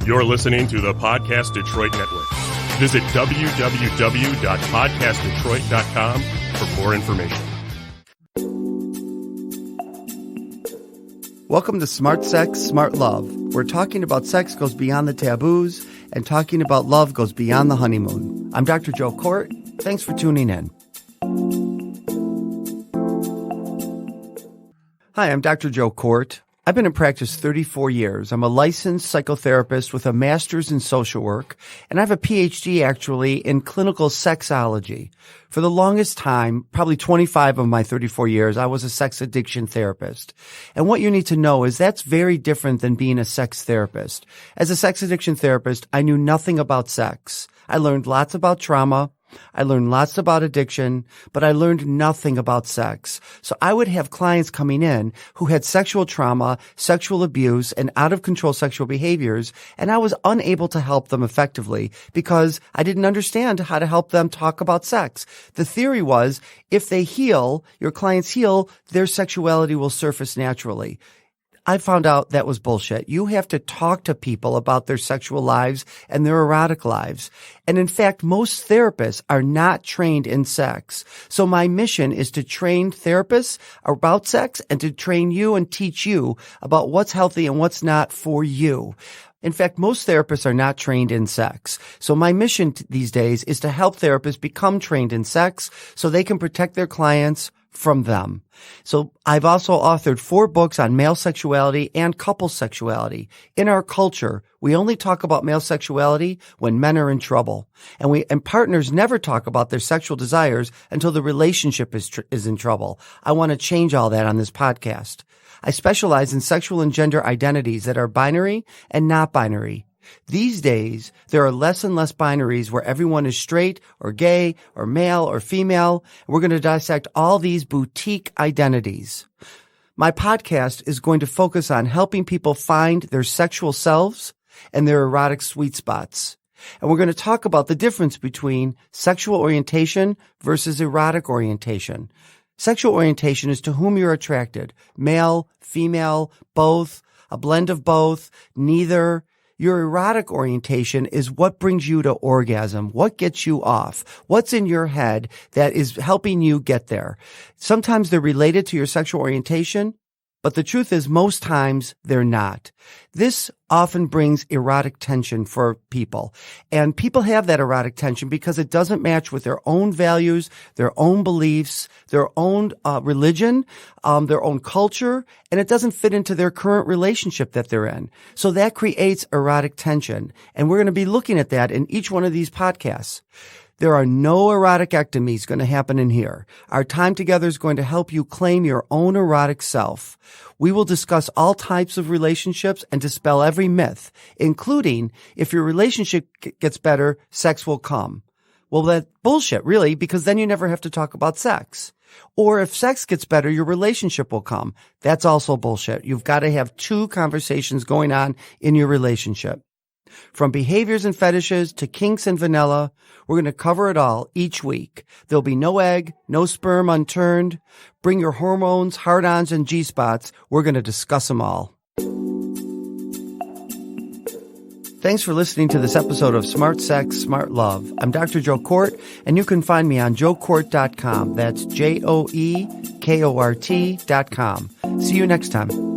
You're listening to the Podcast Detroit Network. Visit www.podcastdetroit.com for more information. Welcome to Smart Sex, Smart Love, where talking about sex goes beyond the taboos and talking about love goes beyond the honeymoon. I'm Dr. Joe Court. Thanks for tuning in. Hi, I'm Dr. Joe Court. I've been in practice 34 years. I'm a licensed psychotherapist with a master's in social work, and I have a PhD actually in clinical sexology. For the longest time, probably 25 of my 34 years, I was a sex addiction therapist. And what you need to know is that's very different than being a sex therapist. As a sex addiction therapist, I knew nothing about sex. I learned lots about trauma. I learned lots about addiction, but I learned nothing about sex. So I would have clients coming in who had sexual trauma, sexual abuse, and out-of-control sexual behaviors, and I was unable to help them effectively because I didn't understand how to help them talk about sex. The theory was if they heal, your clients heal, their sexuality will surface naturally. I found out that was bullshit. You have to talk to people about their sexual lives and their erotic lives. And in fact, most therapists are not trained in sex. So my mission is to train therapists about sex and to train you and teach you about what's healthy and what's not for you. In fact, most therapists are not trained in sex. So my mission these days is to help therapists become trained in sex so they can protect their clients from them. So I've also authored 4 books on male sexuality and couple sexuality. In our culture, we only talk about male sexuality when men are in trouble. And partners never talk about their sexual desires until the relationship is in trouble. I want to change all that on this podcast. I specialize in sexual and gender identities that are binary and not binary. These days, there are less and less binaries where everyone is straight or gay or male or female. We're going to dissect all these boutique identities. My podcast is going to focus on helping people find their sexual selves and their erotic sweet spots. And we're going to talk about the difference between sexual orientation versus erotic orientation. Sexual orientation is to whom you're attracted. Male, female, both, a blend of both, neither. Your erotic orientation is what brings you to orgasm, what gets you off, what's in your head that is helping you get there. Sometimes they're related to your sexual orientation, but the truth is most times they're not. This often brings erotic tension for people. And people have that erotic tension because it doesn't match with their own values, their own beliefs, their own religion, their own culture, and it doesn't fit into their current relationship that they're in. So that creates erotic tension. And we're going to be looking at that in each one of these podcasts. There are no eroticectomies going to happen in here. Our time together is going to help you claim your own erotic self. We will discuss all types of relationships and dispel every myth, including if your relationship gets better, sex will come. Well, that's bullshit, really, because then you never have to talk about sex. Or if sex gets better, your relationship will come. That's also bullshit. You've got to have 2 conversations going on in your relationship. From behaviors and fetishes to kinks and vanilla, we're going to cover it all each week. There'll be no egg, no sperm unturned. Bring your hormones, hard-ons, and G-spots. We're going to discuss them all. Thanks for listening to this episode of Smart Sex, Smart Love. I'm Dr. Joe Court, and you can find me on joecourt.com. That's JoeKort.com. See you next time.